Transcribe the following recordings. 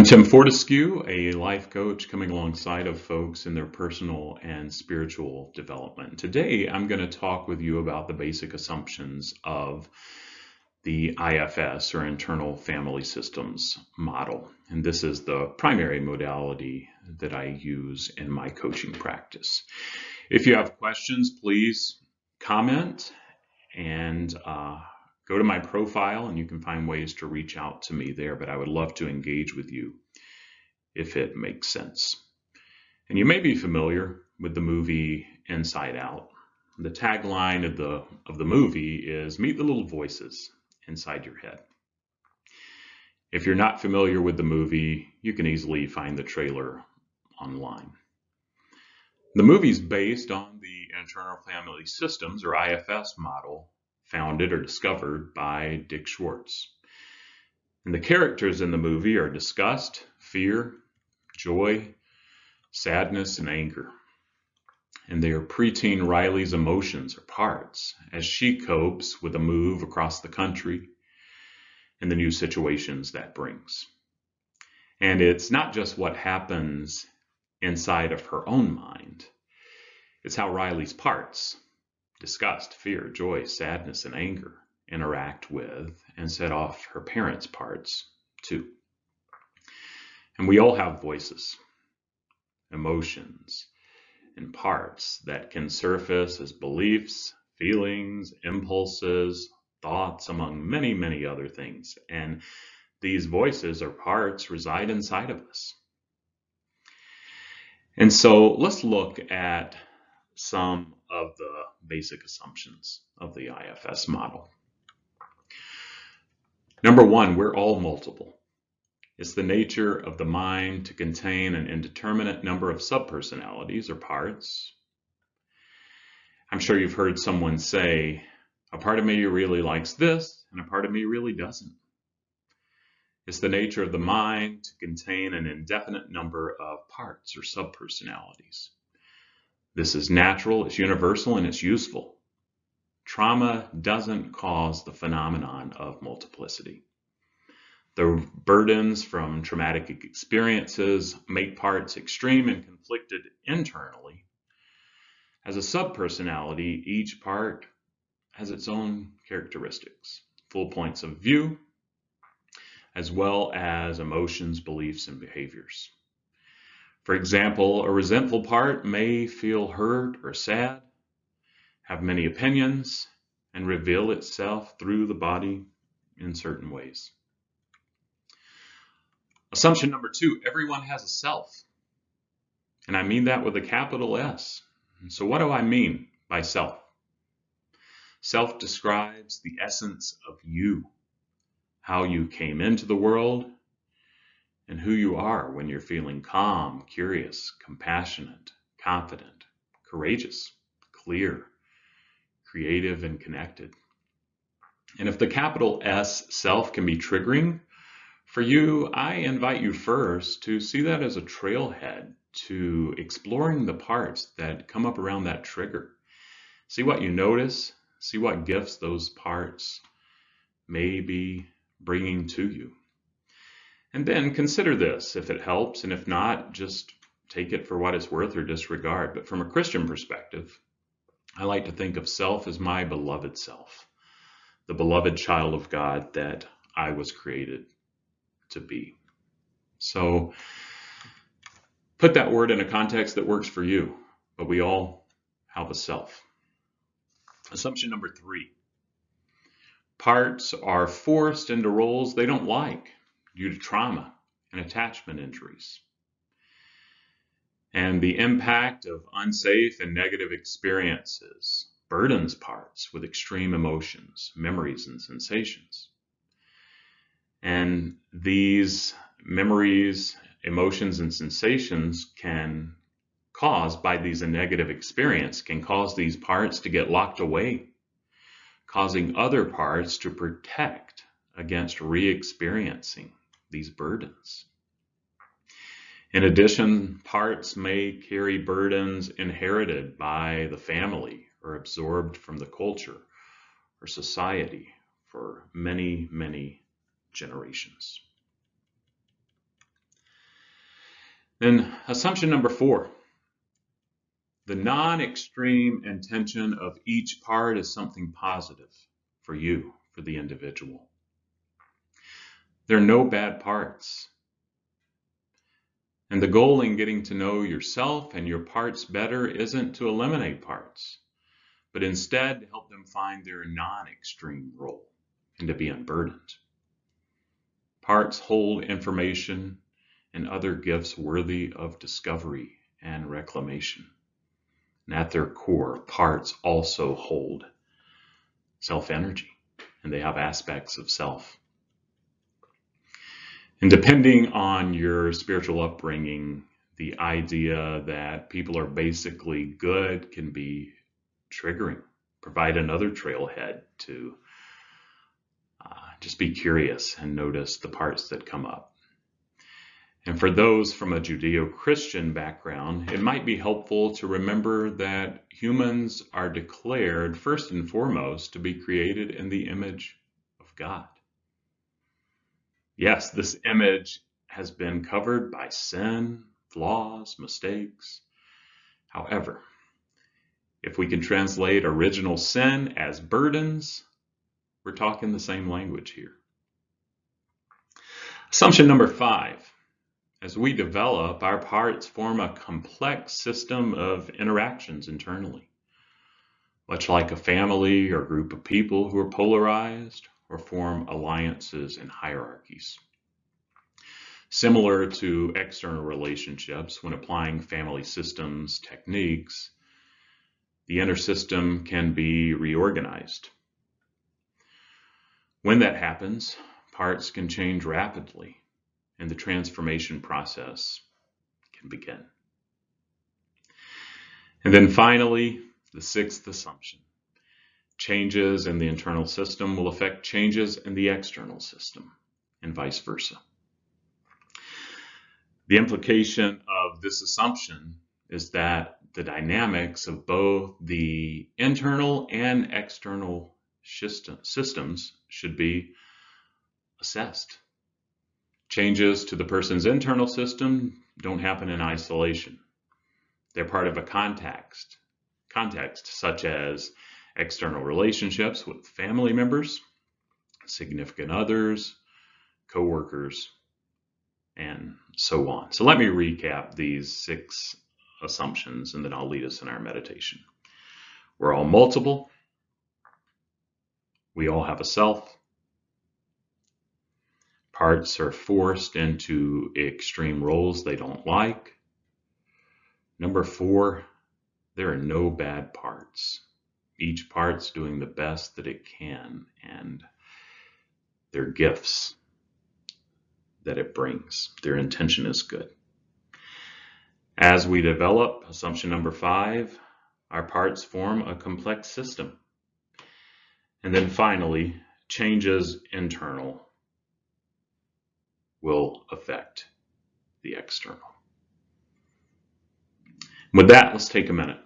I'm Tim Fortescue, a life coach coming alongside of folks in their personal and spiritual development. Today, I'm going to talk with you about the basic assumptions of the IFS, or Internal Family Systems model. And this is the primary modality that I use in my coaching practice. If you have questions, please comment and go to my profile and you can find ways to reach out to me there, but I would love to engage with you if it makes sense. And you may be familiar with the movie Inside Out. The tagline of the movie is "Meet the little voices inside your head." If you're not familiar with the movie, you can easily find the trailer online. The movie's based on the Internal Family Systems, or IFS model, founded or discovered by Dick Schwartz. And the characters in the movie are disgust, fear, joy, sadness, and anger. And they are preteen Riley's emotions or parts as she copes with a move across the country and the new situations that brings. And it's not just what happens inside of her own mind. It's how Riley's parts, disgust, fear, joy, sadness, and anger, interact with and set off her parents' parts too. And we all have voices, emotions, and parts that can surface as beliefs, feelings, impulses, thoughts, among many, many other things. And these voices or parts reside inside of us. And so let's look at some of the basic assumptions of the IFS model. Number one, we're all multiple. It's the nature of the mind to contain an indeterminate number of subpersonalities or parts. I'm sure you've heard someone say, a part of me really likes this and a part of me really doesn't. It's the nature of the mind to contain an indefinite number of parts or subpersonalities. This is natural, it's universal, and it's useful. Trauma doesn't cause the phenomenon of multiplicity. The burdens from traumatic experiences make parts extreme and conflicted internally. As a subpersonality, each part has its own characteristics, full points of view, as well as emotions, beliefs, and behaviors. For example, a resentful part may feel hurt or sad, have many opinions, and reveal itself through the body in certain ways. Assumption number two, everyone has a self. And I mean that with a capital S. And so what do I mean by self? Self describes the essence of you, how you came into the world, and who you are when you're feeling calm, curious, compassionate, confident, courageous, clear, creative, and connected. And if the capital S, self, can be triggering for you, I invite you first to see that as a trailhead to exploring the parts that come up around that trigger. See what you notice, see what gifts those parts may be bringing to you. And then consider this, if it helps, and if not, just take it for what it's worth or disregard. But from a Christian perspective, I like to think of self as my beloved self, the beloved child of God that I was created to be. So put that word in a context that works for you, but we all have a self. Assumption number three, parts are forced into roles they don't like due to trauma and attachment injuries. And the impact of unsafe and negative experiences burdens parts with extreme emotions, memories, and sensations. And these memories, emotions, and sensations can cause, by these negative experience, can cause these parts to get locked away, causing other parts to protect against re-experiencing these burdens. In addition, parts may carry burdens inherited by the family or absorbed from the culture or society for many, many generations. Then assumption number 4, the non-extreme intention of each part is something positive for you, for the individual. There are no bad parts. And the goal in getting to know yourself and your parts better isn't to eliminate parts, but instead to help them find their non-extreme role and to be unburdened. Parts hold information and other gifts worthy of discovery and reclamation. And at their core, parts also hold self-energy, and they have aspects of self. And depending on your spiritual upbringing, the idea that people are basically good can be triggering. Provide another trailhead to just be curious and notice the parts that come up. And for those from a Judeo-Christian background, it might be helpful to remember that humans are declared first and foremost to be created in the image of God. Yes, this image has been covered by sin, flaws, mistakes. However, if we can translate original sin as burdens, we're talking the same language here. Assumption number 5. As we develop, our parts form a complex system of interactions internally, much like a family or group of people who are polarized or form alliances and hierarchies. Similar to external relationships, when applying family systems techniques, the inner system can be reorganized. When that happens, parts can change rapidly, and the transformation process can begin. And then finally, the 6th assumption. Changes in the internal system will affect changes in the external system, and vice versa. The implication of this assumption is that the dynamics of both the internal and external systems should be assessed. Changes to the person's internal system don't happen in isolation. They're part of a context such as external relationships with family members, significant others, co-workers, and so on. So let me recap these 6 assumptions and then I'll lead us in our meditation. We're all multiple. We all have a self. Parts are forced into extreme roles they don't like. Number 4, there are no bad parts. Each part's doing the best that it can, and they're gifts that it brings. Their intention is good. As we develop, assumption number 5, our parts form a complex system. And then finally, changes internal will affect the external. With that, let's take a minute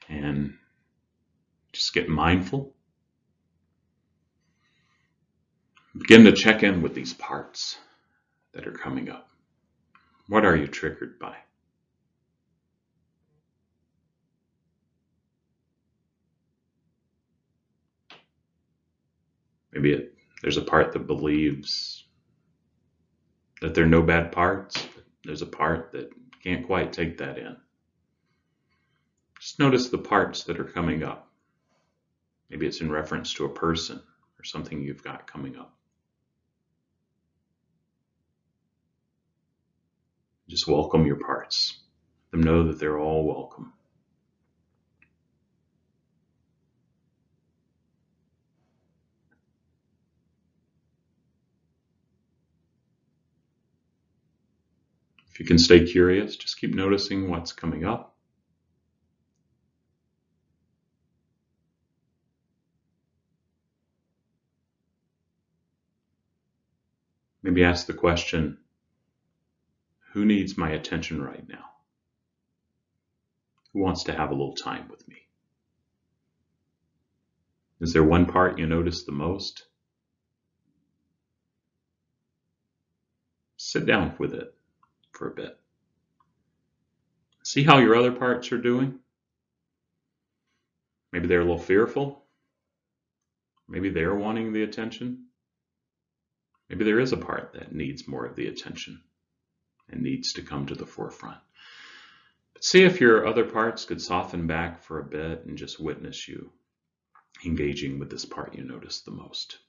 and just get mindful. Begin to check in with these parts that are coming up. What are you triggered by? Maybe there's a part that believes that there are no bad parts. There's a part that can't quite take that in. Just notice the parts that are coming up. Maybe it's in reference to a person or something you've got coming up. Just welcome your parts. Let them know that they're all welcome. If you can stay curious, just keep noticing what's coming up. Maybe ask the question, who needs my attention right now? Who wants to have a little time with me? Is there one part you notice the most? Sit down with it for a bit. See how your other parts are doing. Maybe they're a little fearful. Maybe they're wanting the attention. Maybe there is a part that needs more of the attention and needs to come to the forefront. But see if your other parts could soften back for a bit and just witness you engaging with this part you notice the most.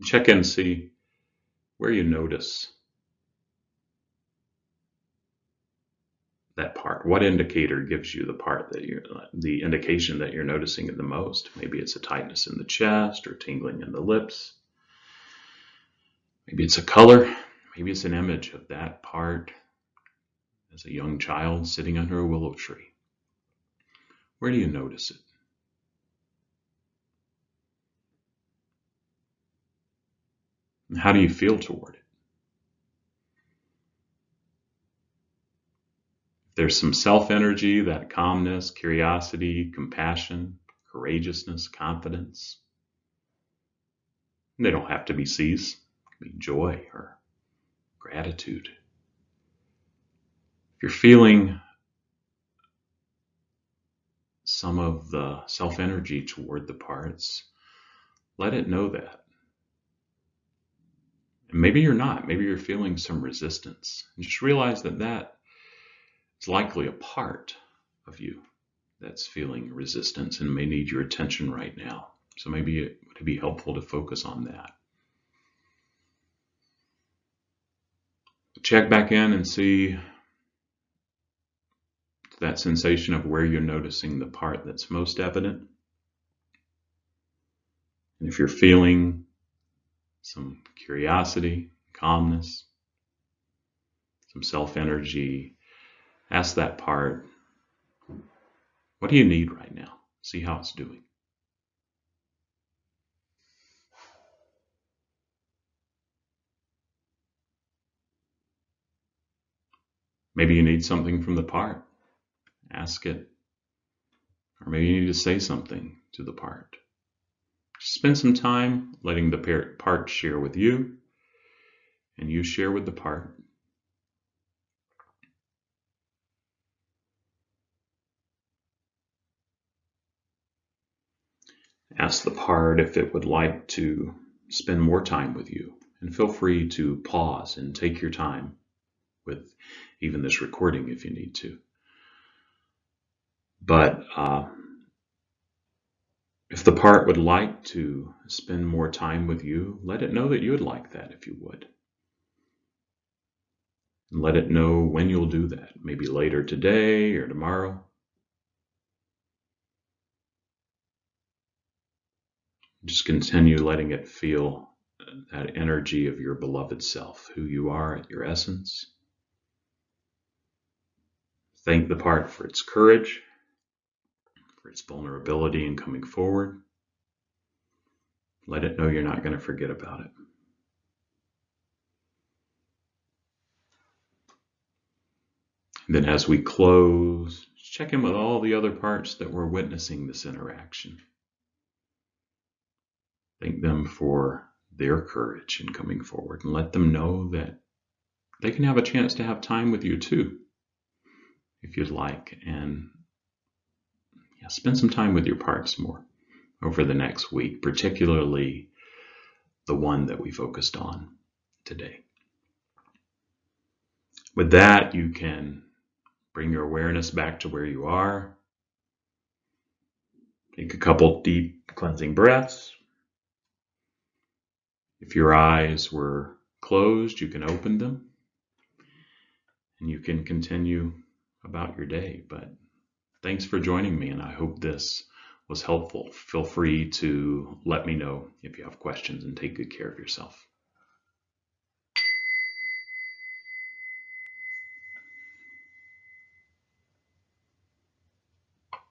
Check in, see where you notice that part. What indicator gives you the part that the indication that you're noticing it the most? Maybe it's a tightness in the chest or tingling in the lips. Maybe it's a color. Maybe it's an image of that part as a young child sitting under a willow tree. Where do you notice it? And how do you feel toward it? There's some self-energy, that calmness, curiosity, compassion, courageousness, confidence. And they don't have to be C's. It can be joy or gratitude. If you're feeling some of the self-energy toward the parts, let it know that. And maybe you're not. Maybe you're feeling some resistance. And just realize that that is likely a part of you that's feeling resistance and may need your attention right now. So maybe it would be helpful to focus on that. Check back in and see that sensation of where you're noticing the part that's most evident. And if you're feeling some curiosity, calmness, some self-energy, ask that part, what do you need right now? See how it's doing. Maybe you need something from the part. Ask it. Or maybe you need to say something to the part. Just spend some time letting the part share with you, and you share with the part. Ask the part if it would like to spend more time with you, and feel free to pause and take your time with even this recording if you need to. But if the part would like to spend more time with you, let it know that you would like that if you would. And let it know when you'll do that, maybe later today or tomorrow. Just continue letting it feel that energy of your beloved self, who you are at your essence. Thank the part for its courage, for its vulnerability in coming forward. Let it know you're not going to forget about it. And then as we close, check in with all the other parts that were witnessing this interaction. Thank them for their courage in coming forward, and let them know that they can have a chance to have time with you too, if you'd like. And spend some time with your parts more over the next week, particularly the one that we focused on today. With that, you can bring your awareness back to where you are. Take a couple deep cleansing breaths. If your eyes were closed, you can open them and you can continue about your day. But thanks for joining me, and I hope this was helpful. Feel free to let me know if you have questions, and take good care of yourself.